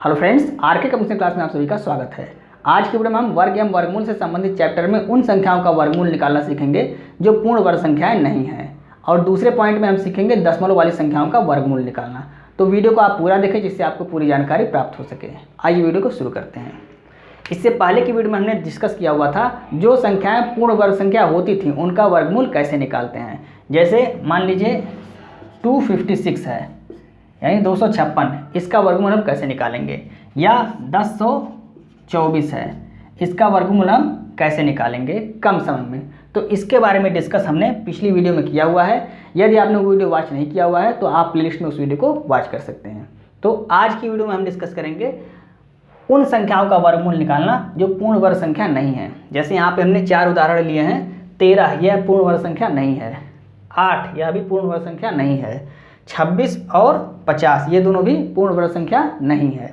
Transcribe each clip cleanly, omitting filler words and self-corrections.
Hello friends, RK computer class में आप सभी का स्वागत है। आज की वीडियो में हम वर्ग एवं वर्गमूल से संबंधित चैप्टर में उन संख्याओं का वर्गमूल निकालना सीखेंगे जो पूर्ण वर्ग संख्याएं नहीं हैं, और दूसरे पॉइंट में हम सीखेंगे दशमलव वाली संख्याओं का वर्गमूल निकालना। तो वीडियो को आप पूरा देखें जिससे आपको पूरी जानकारी प्राप्त हो सके। आइए वीडियो को शुरू करते हैं। इससे पहले की वीडियो में हमने डिस्कस किया हुआ था जो संख्याएँ पूर्ण वर्ग संख्या होती थी उनका वर्गमूल कैसे निकालते हैं। जैसे मान लीजिए 256 है यानी 256, इसका वर्गमूल हम कैसे निकालेंगे, या 1024 है, इसका वर्गमूल हम कैसे निकालेंगे कम समय में। तो इसके बारे में डिस्कस हमने पिछली वीडियो में किया हुआ है। यदि आपने वो वीडियो वॉच नहीं किया हुआ है तो आप प्लेलिस्ट में उस वीडियो को वॉच कर सकते हैं। तो आज की वीडियो में हम डिस्कस करेंगे उन संख्याओं का वर्गमूल निकालना जो पूर्ण वर्ग संख्या नहीं है। जैसे यहाँ पे हमने 4 उदाहरण लिए हैं। 13 यह पूर्ण वर्ग संख्या नहीं है, 8 यह भी पूर्ण वर्ग संख्या नहीं है, 26 और 50 ये दोनों भी पूर्ण वर्ग संख्या नहीं है।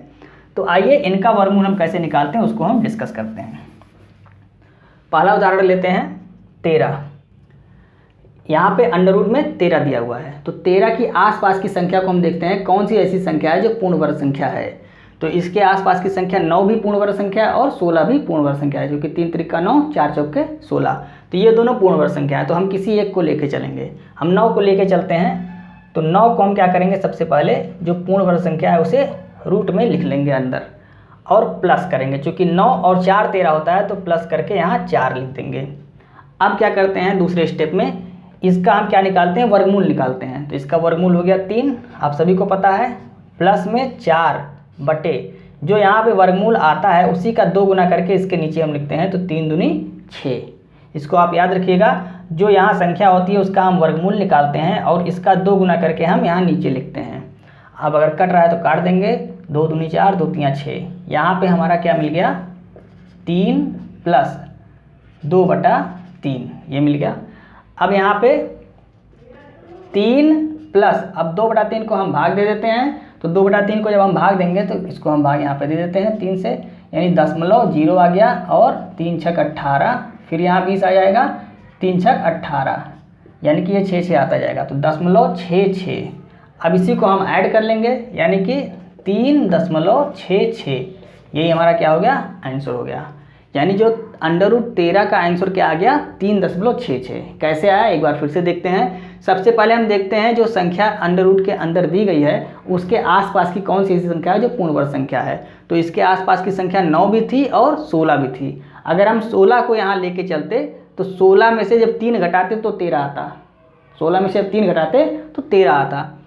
तो आइए इनका वर्गमूल हम कैसे निकालते हैं उसको हम डिस्कस करते हैं। पहला उदाहरण लेते हैं 13। यहाँ पे अंडर रूट में 13 दिया हुआ है, तो 13 की आसपास की संख्या को हम देखते हैं कौन सी ऐसी संख्या है जो पूर्ण वर्ग संख्या है। तो इसके आसपास की संख्या 9 भी पूर्ण वर्ग संख्या है और 16 भी पूर्ण वर्ग संख्या है, जो कि 3 त्रिक का 9, 4 चौक के 16। तो ये दोनों पूर्ण वर्ग संख्या है। तो हम किसी एक को लेके चलेंगे। हम 9 को लेके चलते हैं। तो 9 को हम क्या करेंगे, सबसे पहले जो पूर्ण वर्ग संख्या है उसे रूट में लिख लेंगे अंदर और प्लस करेंगे। चूँकि 9 और 4 13 होता है तो प्लस करके यहाँ 4 लिख देंगे। अब क्या करते हैं दूसरे स्टेप में, इसका हम क्या निकालते हैं, वर्गमूल निकालते हैं। तो इसका वर्गमूल हो गया 3, आप सभी को पता है, प्लस में 4 बटे जो यहाँ पे वर्गमूल आता है उसी का 2 गुना करके इसके नीचे हम लिखते हैं। तो 3 दूनी 6। इसको आप याद रखिएगा, जो यहाँ संख्या होती है उसका हम वर्गमूल निकालते हैं और इसका 2 गुना करके हम यहाँ नीचे लिखते हैं। अब अगर कट रहा है तो काट देंगे। 2 दूनी 4, 2 तियाँ 6। यहाँ पे हमारा क्या मिल गया, 3 प्लस 2/3 ये मिल गया। अब यहाँ पे 3 प्लस, अब 2/3 को हम भाग दे देते हैं। तो 2/3 को जब हम भाग देंगे तो इसको हम भाग यहाँ पे दे देते हैं 3 से, यानी 0.0 आ गया और 3 छक 18, फिर यहाँ 20 आ जाएगा, 3 छक 18, यानी कि ये 6 आता जाएगा। तो 0.66। अब इसी को हम ऐड कर लेंगे, यानी कि 3.66। यही हमारा क्या हो गया, आंसर हो गया। यानी जो अंडर रूट 13 का आंसर क्या आ गया, 3.66। कैसे आया एक बार फिर से देखते हैं। सबसे पहले हम देखते हैं जो संख्या अंडर रूट के अंदर दी गई है उसके आसपास की कौन सी ऐसी संख्या है जो पूर्ण वर्ग संख्या है। तो इसके आसपास की संख्या 9 भी थी और 16 भी थी। अगर हम 16 को यहाँ लेके चलते तो 16 में से जब 3 घटाते तो 13 आता। 16 में से जब 3 घटाते तो 13 आता।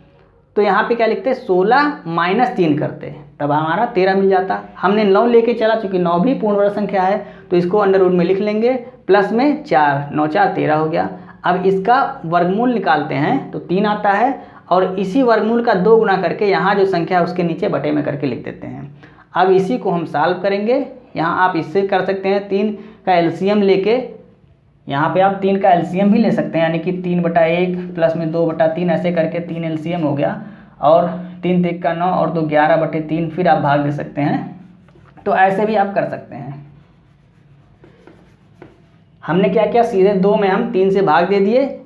तो यहाँ पे क्या लिखते, 16 माइनस 3 करते, तब हमारा 13 मिल जाता। हमने 9 लेके चला, चूँकि 9 भी पूर्ण वर्ग संख्या है तो इसको अंडर रूट में लिख लेंगे, प्लस में 4, 9 4 13 हो गया। अब इसका वर्गमूल निकालते हैं तो 3 आता है और इसी वर्गमूल का 2 गुना करके यहाँ जो संख्या है उसके नीचे बटे में करके लिख देते हैं। अब इसी को हम सॉल्व करेंगे। यहाँ आप इससे कर सकते हैं 3 का एलसीएम लेके, यहाँ पे आप 3 का एलसीएम भी ले सकते हैं, यानी कि 3/1 प्लस में 2/3 ऐसे करके 3 एलसीएम हो गया, और 3 त्रिक का 9 और 2 11/3, फिर आप भाग दे सकते हैं। तो ऐसे भी आप कर सकते हैं। हमने क्या किया, सीधे 2 में हम 3 से भाग दे दिए,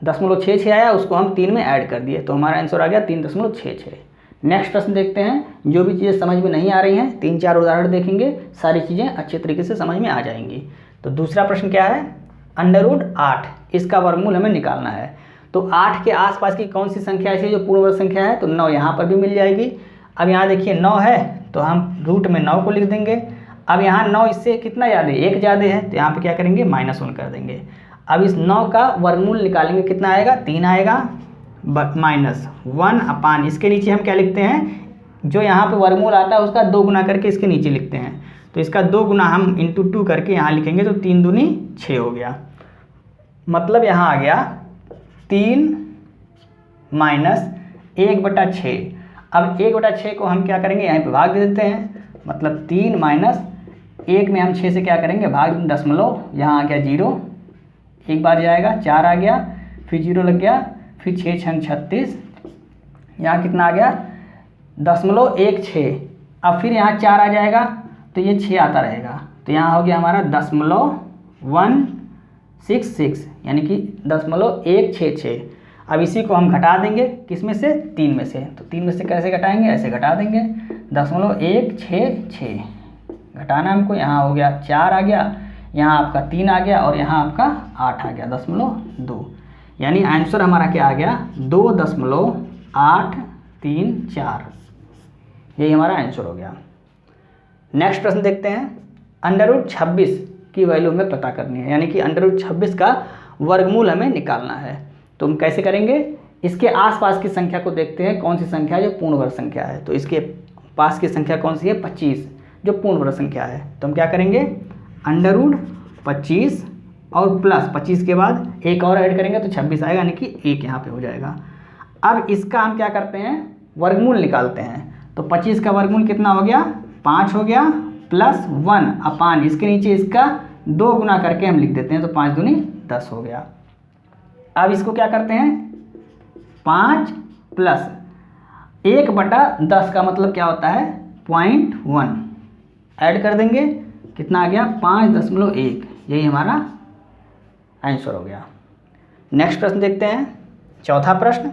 0.66 आया, उसको हम 3 में ऐड कर दिए, तो हमारा आंसर आ गया 3.66। नेक्स्ट प्रश्न देखते हैं। जो भी चीज़ें समझ में नहीं आ रही हैं 3-4 उदाहरण देखेंगे, सारी चीज़ें अच्छे तरीके से समझ में आ जाएंगी। तो दूसरा प्रश्न क्या है, अंडर रूट 8, इसका वर्गमूल हमें निकालना है। तो 8 के आसपास की कौन सी संख्या ऐसी जो पूर्ण वर्ग संख्या है, तो 9 यहाँ पर भी मिल जाएगी। अब यहाँ देखिए 9 है तो हम रूट में 9 को लिख देंगे। अब यहाँ 9 इससे कितना ज़्यादा है, 1 ज़्यादा है, तो यहाँ पे क्या करेंगे, -1 कर देंगे। अब इस 9 का वर्गमूल निकालेंगे, कितना आएगा, 3 आएगा, -1 इसके नीचे हम क्या लिखते हैं, जो यहाँ पे वर्गमूल आता है उसका 2 गुना करके इसके नीचे लिखते हैं। तो इसका 2 गुना हम इंटू 2 करके यहाँ लिखेंगे, तो 3 दूनी 6 हो गया। मतलब यहाँ आ गया 3 माइनस 1/6। अब 1/6 को हम क्या करेंगे, यहाँ पे भाग दे देते हैं। मतलब 3 माइनस 1 में हम 6 से क्या करेंगे, भाग, दशमलव, यहाँ आ गया 0, एक बार जाएगा, 4 आ गया, फिर 0 लग गया, फिर 6 छंग 36, यहाँ कितना आ गया, 0.16। अब फिर यहाँ 4 आ जाएगा तो ये 6 आता रहेगा, तो यहाँ हो गया हमारा 0.166, यानी कि 0.166। अब इसी को हम घटा देंगे, किस में से, 3 में से। तो 3 में से कैसे घटाएंगे, ऐसे घटा देंगे। 0.166 घटाना हमको, यहाँ हो गया 4 आ गया, यहाँ आपका 3 आ गया और यहाँ आपका 8 आ गया 0.2, यानी आंसर हमारा क्या आ गया 2.834, यही हमारा आंसर हो गया। नेक्स्ट प्रश्न देखते हैं। √26 की वैल्यू हमें पता करनी है, यानी कि √26 का वर्गमूल हमें निकालना है। तो हम कैसे करेंगे, इसके आसपास की संख्या को देखते हैं, कौन सी संख्या है जो पूर्ण वर्ग संख्या है। तो इसके पास की संख्या कौन सी है 25, जो पूर्ण वर्ग संख्या है। तो हम क्या करेंगे √25 और प्लस 25 के बाद एक और ऐड करेंगे तो 26 आएगा, यानी कि 1 यहाँ पे हो जाएगा। अब इसका हम क्या करते हैं वर्गमूल निकालते हैं। तो 25 का वर्गमूल कितना हो गया 5 हो गया, प्लस 1 अपान इसके नीचे इसका 2 गुना करके हम लिख देते हैं, तो 5 दूनी 10 हो गया। अब इसको क्या करते हैं 5 प्लस 1/10 का मतलब क्या होता है 0.1 ऐड कर देंगे, कितना आ गया 5.1, यही हमारा आंसर हो गया। नेक्स्ट प्रश्न देखते हैं, चौथा प्रश्न।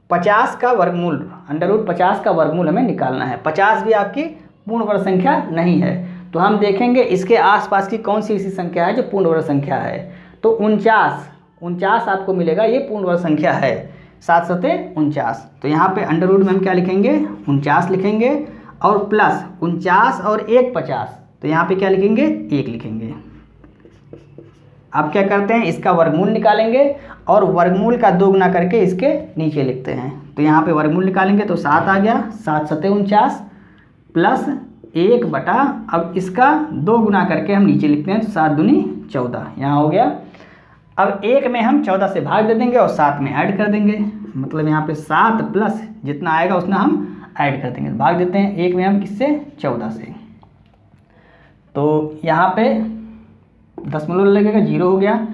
50 का वर्गमूल, √50 का वर्गमूल हमें निकालना है। 50 भी आपकी पूर्ण वर्ग संख्या नहीं है, तो हम देखेंगे इसके आसपास की कौन सी ऐसी संख्या है जो पूर्ण वर्ग संख्या है। तो 49 आपको मिलेगा, ये पूर्ण वर्ग संख्या है, 7 सते 49। तो यहाँ पे अंडर रूट में हम क्या लिखेंगे 49 लिखेंगे, और प्लस 49 और 1 50, तो यहाँ पे क्या लिखेंगे 1 लिखेंगे। अब क्या करते हैं इसका वर्गमूल निकालेंगे और वर्गमूल का 2 गुना करके इसके नीचे लिखते हैं। तो यहाँ पे वर्गमूल निकालेंगे तो 7 आ गया, 7 सते 49 प्लस 1 अब इसका 2 गुना करके हम नीचे लिखते हैं, तो 7 दूनी 14 यहाँ हो गया। अब 1 में हम 14 से भाग दे देंगे और 7 में ऐड कर देंगे, मतलब यहाँ पे 7 प्लस जितना आएगा उतना हम ऐड कर देंगे। भाग देते हैं 1 में हम किससे 14 से, तो यहाँ पे दशमलव लगेगा 0 हो गया।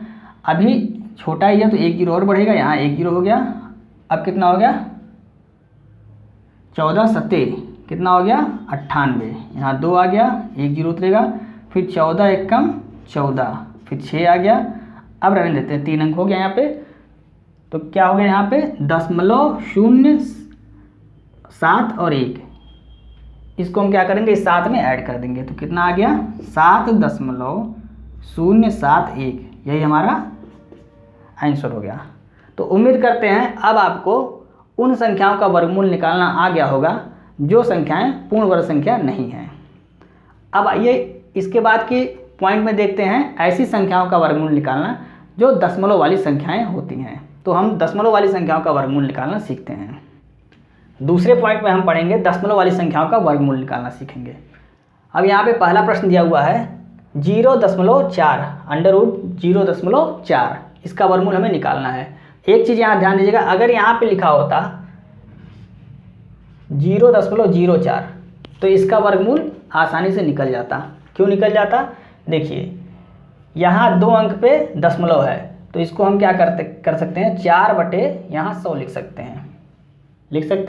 अभी छोटा ही है तो 1 0 और बढ़ेगा, यहाँ 1 0 हो गया। अब कितना हो गया 14 सते कितना हो गया 98, यहाँ 2 आ गया, 1 0 उतरेगा, फिर 14 एकम 14, फिर 6 आ गया। अब रहने देते हैं, 3 अंक हो गया यहाँ पे, तो क्या हो गया यहाँ पे 0.07 और 1, इसको हम क्या करेंगे इस 7 में ऐड कर देंगे, तो कितना आ गया 7.071, यही हमारा आंसर हो गया। तो उम्मीद करते हैं अब आपको उन संख्याओं का वर्गमूल निकालना आ गया होगा जो संख्याएं पूर्ण वर्ग संख्या नहीं हैं। अब आइए इसके बाद की पॉइंट में देखते हैं ऐसी संख्याओं का वर्गमूल निकालना जो दशमलव वाली संख्याएं होती हैं। तो हम दशमलव वाली संख्याओं का वर्गमूल निकालना सीखते हैं। दूसरे पॉइंट में हम पढ़ेंगे दशमलव वाली संख्याओं का वर्गमूल निकालना सीखेंगे। अब यहाँ पे पहला प्रश्न दिया हुआ है 0.4 अंडर रूट 0.4, इसका वर्गमूल हमें निकालना है। एक चीज़ यहाँ ध्यान दीजिएगा, अगर यहाँ पे लिखा होता 0.04 तो इसका वर्गमूल आसानी से निकल जाता। क्यों निकल जाता, देखिए यहाँ 2 अंक पे दशमलव है, तो इसको हम क्या कर सकते हैं 4 यहाँ 100 लिख सकते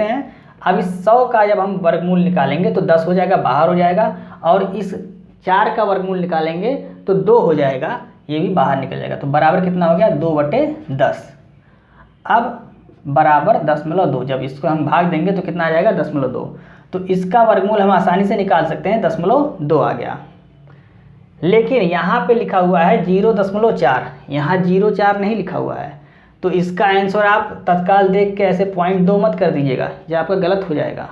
हैं। अब इस 100 का जब हम वर्गमूल निकालेंगे तो 10 हो जाएगा, बाहर हो जाएगा, और इस 4 का वर्गमूल निकालेंगे तो 2 हो जाएगा, ये भी बाहर निकल जाएगा। तो बराबर कितना हो गया 2/10। अब बराबर 0.2, जब इसको हम भाग देंगे तो कितना आ जाएगा 0.2, तो इसका वर्गमूल हम आसानी से निकाल सकते हैं 0.2 आ गया। लेकिन यहाँ पे लिखा हुआ है 0.4, यहाँ 0.4 नहीं लिखा हुआ है, तो इसका आंसर आप तत्काल देख के ऐसे 0.2 मत कर दीजिएगा, जो आपका गलत हो जाएगा।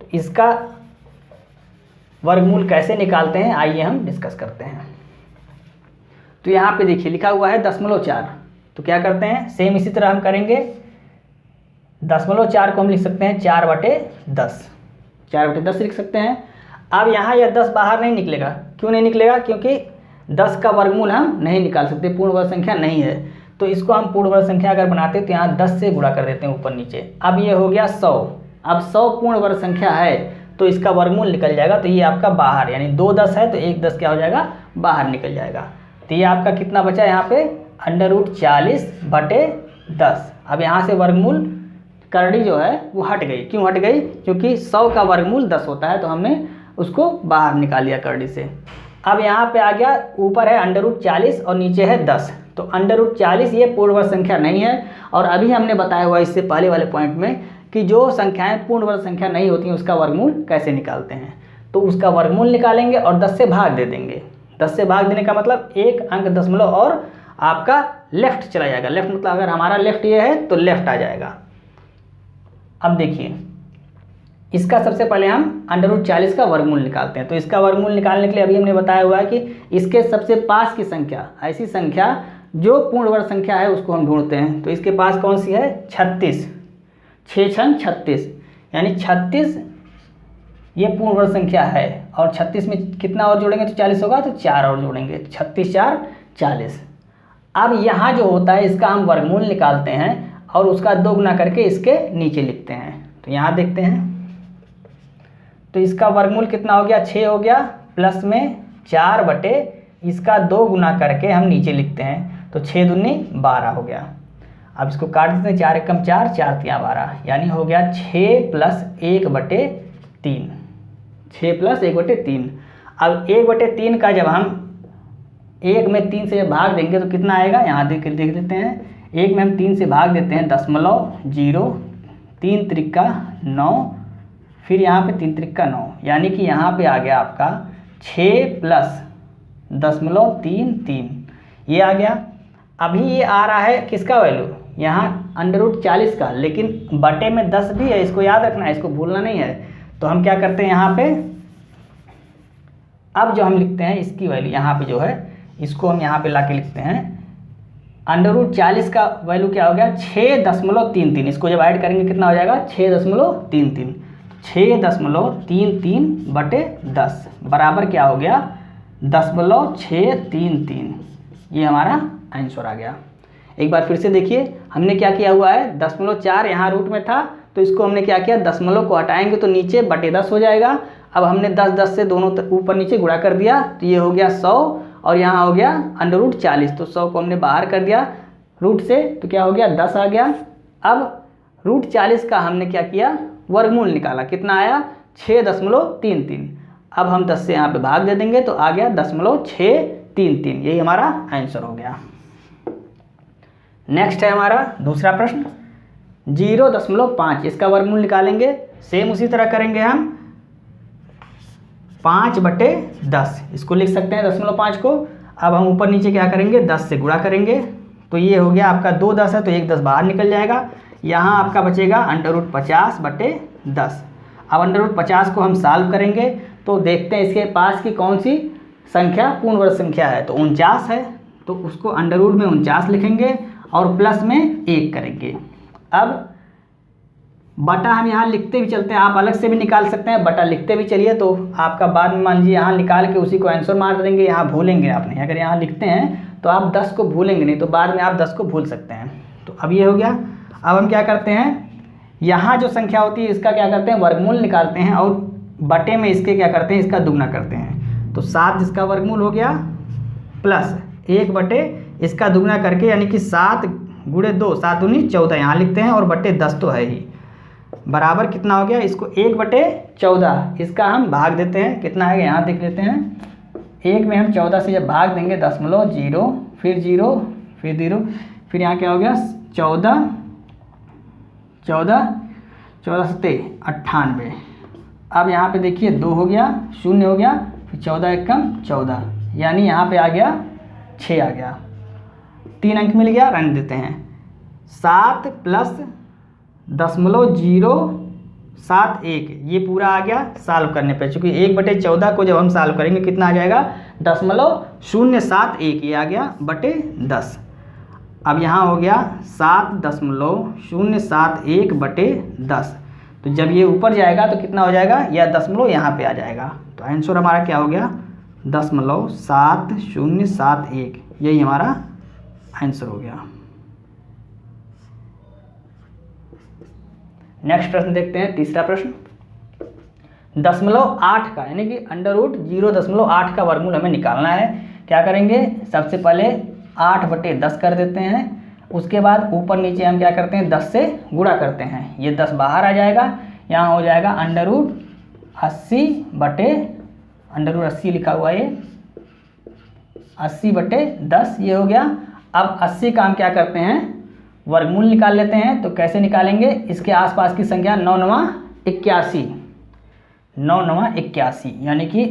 तो इसका वर्गमूल कैसे निकालते हैं आइए हम डिस्कस करते हैं। तो यहाँ पे देखिए लिखा हुआ है 0.4, तो क्या करते हैं सेम इसी तरह हम करेंगे। 0.4 को हम लिख सकते हैं 4/10, 4/10 लिख सकते हैं। अब यहाँ यह 10 बाहर नहीं निकलेगा, क्यों नहीं निकलेगा, क्योंकि 10 का वर्गमूल हम नहीं निकाल सकते, पूर्ण वर्ग संख्या नहीं है। तो इसको हम पूर्ण वर्ग संख्या अगर बनाते तो यहाँ 10 से गुणा कर देते हैं ऊपर नीचे। अब ये हो गया 100, अब 100 पूर्ण वर्ग संख्या है तो इसका वर्गमूल निकल जाएगा, तो ये आपका बाहर, यानी 2 10 है तो 1 10 क्या हो जाएगा बाहर निकल जाएगा। तो ये आपका कितना बचा यहाँ पे √40/10। अब यहाँ से वर्गमूल करड़ी जो है वो हट गई, क्यों हट गई, क्योंकि 100 का वर्गमूल 10 होता है, तो हमने उसको बाहर निकाल लिया करड़ी से। अब यहाँ पे आ गया, ऊपर है √40 और नीचे है 10, तो √40 ये पूर्ण वर्ग संख्या नहीं है। और अभी हमने बताया हुआ इससे पहले वाले पॉइंट में कि जो संख्याएं पूर्ण वर्ग संख्या नहीं होती हैं उसका वर्गमूल कैसे निकालते हैं। तो उसका वर्गमूल निकालेंगे और 10 से भाग दे देंगे। 10 से भाग देने का मतलब एक अंक दशमलव और आपका लेफ्ट चला जाएगा। लेफ्ट मतलब अगर हमारा लेफ्ट ये है तो लेफ्ट आ जाएगा। अब देखिए इसका सबसे पहले हम √40 का वर्गमूल निकालते हैं। तो इसका वर्गमूल निकालने के लिए अभी हमने बताया हुआ है कि इसके सबसे पास की संख्या, ऐसी संख्या जो पूर्ण वर्ग संख्या है उसको हम ढूंढते हैं। तो इसके पास कौन सी है? 36। 6 छन 36 यानी 36 ये पूर्ण वर्ग संख्या है। और 36 में कितना और जोड़ेंगे तो 40 होगा, तो 4 और जोड़ेंगे, 36 4 40। अब यहाँ जो होता है इसका हम वर्गमूल निकालते हैं और उसका 2 गुना करके इसके नीचे लिखते हैं। तो यहाँ देखते हैं तो इसका वर्गमूल कितना हो गया? 6 हो गया, प्लस में 4 बटे इसका 2 गुना करके हम नीचे लिखते हैं। तो 6 दूनी 12 हो गया। अब इसको काट देते हैं, 4 एकम 4, 4 तिया 12, यानी हो गया 6 प्लस 1 बटे 3। 6 प्लस 1 बटे 3। अब 1 बटे 3 का जब हम 1 में 3 से भाग देंगे तो कितना आएगा? यहाँ देख देते हैं। 1 में हम 3 से भाग देते हैं 0.0, 3 त्रिका 9, फिर यहाँ पे 3 त्रिका 9, यानी कि यहाँ पे आ गया आपका 6 प्लस 0.33 ये आ गया। अभी ये आ रहा है किसका वैल्यू? यहाँ √40 का, लेकिन बटे में 10 भी है, इसको याद रखना है, इसको भूलना नहीं है। तो हम क्या करते हैं यहाँ पे, अब जो हम लिखते हैं इसकी वैल्यू यहाँ पे जो है इसको हम यहाँ पे ला के लिखते हैं। √40 का वैल्यू क्या हो गया? 6.33। इसको जब ऐड करेंगे कितना हो जाएगा? 6.33। 6.33 बटे 10 बराबर क्या हो गया? 0.633। ये हमारा आंसर आ गया। एक बार फिर से देखिए, हमने क्या किया हुआ है? 0.4 यहाँ रूट में था, तो इसको हमने क्या किया? दशमलव को हटाएंगे तो नीचे बटे 10 हो जाएगा। अब हमने 10 से दोनों ऊपर नीचे गुणा कर दिया, तो ये हो गया 100 और यहाँ हो गया √40। तो 100 को हमने बाहर कर दिया रूट से, तो क्या हो गया? 10 आ गया। अब √40 का हमने क्या किया? वर्गमूल निकाला। कितना आया? 6.33। अब हम 10 से यहाँ पे भाग दे देंगे तो आ गया 0.633। यही हमारा आंसर हो गया। नेक्स्ट है हमारा दूसरा प्रश्न, 0.5 इसका वर्गमूल निकालेंगे। सेम उसी तरह करेंगे हम, 5 बटे 10 इसको लिख सकते हैं 0.5 को। अब हम ऊपर नीचे क्या करेंगे? 10 से गुणा करेंगे, तो ये हो गया आपका 2 10 है तो 1 10 बाहर निकल जाएगा। यहाँ आपका बचेगा √50 बटे 10। अब √50 को हम सॉल्व करेंगे तो देखते हैं इसके पास की कौन सी संख्या पूर्ण वर्ग संख्या है। तो 49 है, तो उसको अंडर में 49 लिखेंगे और प्लस में 1 करेंगे। अब बटा हम यहाँ लिखते भी चलते हैं, आप अलग से भी निकाल सकते हैं, बटा लिखते भी चलिए। तो आपका बाद में मान लीजिए यहाँ निकाल के उसी को आंसर मार देंगे, यहाँ भूलेंगे आपने। अगर यहाँ लिखते हैं तो आप 10 को भूलेंगे नहीं, तो बाद में आप 10 को भूल सकते हैं। तो अब ये हो गया। अब हम क्या करते हैं, यहाँ जो संख्या होती है इसका क्या करते हैं? वर्गमूल निकालते हैं और बटे में इसके क्या करते हैं? इसका दुगना करते हैं। तो 7 इसका वर्गमूल हो गया, प्लस 1 बटे इसका दुगना करके, यानी कि 7 गुणे 2, 7 दूनी 14 यहाँ लिखते हैं और बटे 10 तो है ही, बराबर कितना हो गया? इसको 1 बटे 14 इसका हम भाग देते हैं। कितना है यहाँ देख लेते हैं। 1 में हम 14 से जब भाग देंगे 0.0, फिर 0, फिर 0, फिर यहाँ क्या हो गया? 14 7 98। अब यहाँ पे देखिए 2 हो गया, 0 हो गया, फिर 14 एकम 14, यानी यहाँ पे आ गया 6 आ गया। 3 अंक मिल गया, रन देते हैं। 7 प्लस 0.071 ये पूरा आ गया सॉल्व करने पे, चूँकि 1 बटे 14 को जब हम सॉल्व करेंगे कितना आ जाएगा? 0.071 ये आ गया बटे 10। अब यहाँ हो गया 7.071 बटे 10। तो जब ये ऊपर जाएगा तो कितना हो जाएगा? या दशमलव यहाँ पे आ जाएगा। तो आंसर हमारा क्या हो गया? 0.7071। यही हमारा आंसर हो गया। नेक्स्ट प्रश्न देखते हैं, तीसरा प्रश्न। 0.8 का यानी कि √0.8 का वर्गमूल हमें निकालना है। क्या करेंगे? सबसे पहले 8 बटे 10 कर देते हैं, उसके बाद ऊपर नीचे हम क्या करते हैं? 10 से गुणा करते हैं। ये 10 बाहर आ जाएगा, यहाँ हो जाएगा √80 बटे √80 लिखा हुआ है, 80 बटे 10 ये हो गया। अब 80 का हम क्या करते हैं? वर्गमूल निकाल लेते हैं। तो कैसे निकालेंगे, इसके आसपास की संख्या 9 9 81, 9 9 81, यानी कि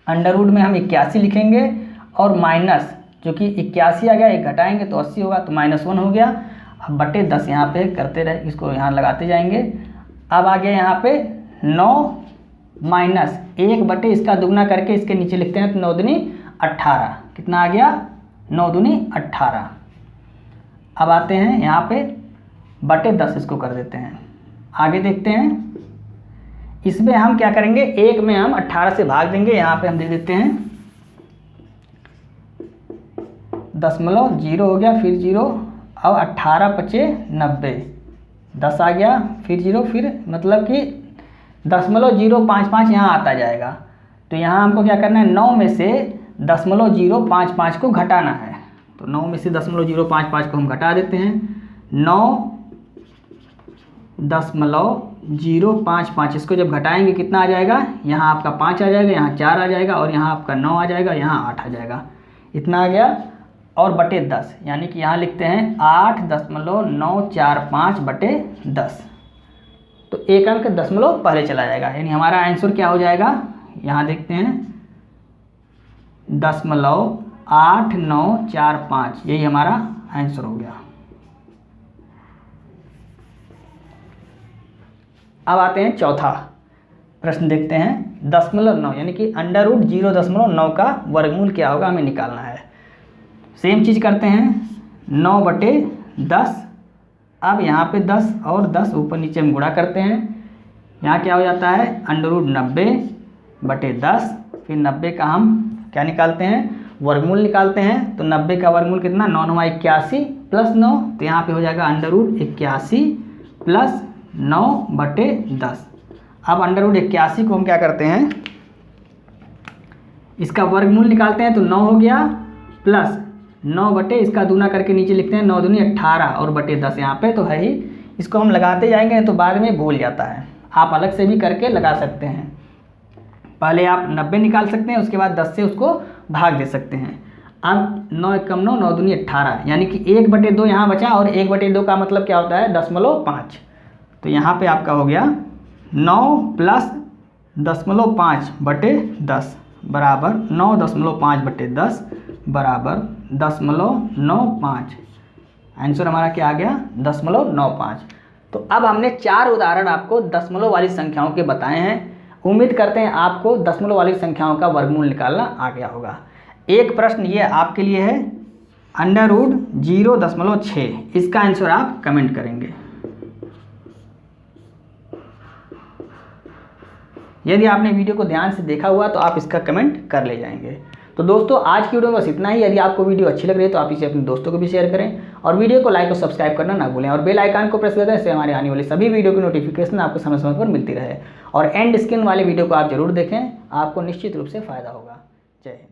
अंडर रूट में हम 81 लिखेंगे और माइनस, जो कि 81 आ गया, एक घटाएंगे तो 80 होगा, तो -1 हो गया। अब बटे 10 यहाँ पे करते रहे, इसको यहाँ लगाते जाएंगे। अब आ गया यहाँ पे 9 माइनस 1 बटे इसका दुगना करके इसके नीचे लिखते हैं, तो 9 दूनी 18, कितना आ गया 9 दूनी 18। अब आते हैं यहाँ पे बटे 10 इसको कर देते हैं। आगे देखते हैं, इसमें हम क्या करेंगे, 1 में हम 18 से भाग देंगे, यहाँ पे हम दे देते हैं 0.0 हो गया, फिर 0, अब 18 पचे 90, 10 आ गया, फिर 0, फिर मतलब कि 0.055 यहाँ आता जाएगा। तो यहाँ हमको क्या करना है, 9 में से 0.055 को घटाना है। तो 9 में से 0.055 को हम घटा देते हैं। 9.055, इसको जब घटाएंगे कितना आ जाएगा, यहाँ आपका 5 आ जाएगा, यहाँ 4 आ जाएगा और यहाँ आपका 9 आ जाएगा, यहाँ 8 आ जाएगा, इतना आ गया। और बटे 10, यानी कि यहाँ लिखते हैं 8.945 बटे 10। तो एक अंक दशमलव पहले चला जाएगा, यानी हमारा आंसर क्या हो जाएगा, यहाँ देखते हैं 0.8945, यही हमारा आंसर हो गया। अब आते हैं चौथा प्रश्न, देखते हैं 0.9, यानी कि अंडर रूट 0.9 का वर्गमूल क्या होगा, हमें निकालना है। सेम चीज़ करते हैं, 9 बटे 10, अब यहाँ पे 10 और 10 ऊपर नीचे हम गुणा करते हैं, यहाँ क्या हो जाता है अंडर रूट 90 बटे 10, फिर 90 का हम क्या निकालते हैं, वर्गमूल निकालते हैं। तो 90 का वर्गमूल कितना, 9 9 81 प्लस 9, तो यहाँ पे हो जाएगा अंडर रूट 81 प्लस 9 बटे 10। अब अंडर रूट 81 को हम क्या करते हैं, इसका वर्गमूल निकालते हैं, तो 9 हो गया प्लस 9 बटे इसका दूना करके नीचे लिखते हैं, 9 दूनी 18 और बटे 10 यहाँ पे तो है ही। इसको हम लगाते जाएंगे तो बाद में भूल जाता है, आप अलग से भी करके लगा सकते हैं। पहले आप 90 निकाल सकते हैं, उसके बाद 10 से उसको भाग दे सकते हैं। अब 9 1 9, 9 दूनी 18, यानी कि 1 बटे 2 यहाँ बचा, और 1 बटे 2 का मतलब क्या होता है 0.5। तो यहाँ पे आपका हो गया 9 प्लस 0.5 बटे 10 बराबर 9.5 बटे 10 बराबर 0.95। आंसर हमारा क्या आ गया 0.95। तो अब हमने 4 उदाहरण आपको दशमलव वाली संख्याओं के बताए हैं। उम्मीद करते हैं आपको दशमलव वाली संख्याओं का वर्गमूल निकालना आ गया होगा। एक प्रश्न ये आपके लिए है, अंडर रूट 0.6, इसका आंसर आप कमेंट करेंगे। यदि आपने वीडियो को ध्यान से देखा हुआ तो आप इसका कमेंट कर ले जाएंगे। तो दोस्तों आज की वीडियो में बस इतना ही। यदि आपको वीडियो अच्छी लग रही है तो आप इसे अपने दोस्तों को भी शेयर करें और वीडियो को लाइक और सब्सक्राइब करना ना भूलें और बेल आइकन को प्रेस कर दें, इससे हमारे आने वाली सभी वीडियो की नोटिफिकेशन आपको समय समय पर मिलती रहे। और एंड स्क्रीन वाले वीडियो को आप जरूर देखें, आपको निश्चित रूप से फ़ायदा होगा। जय हिंद।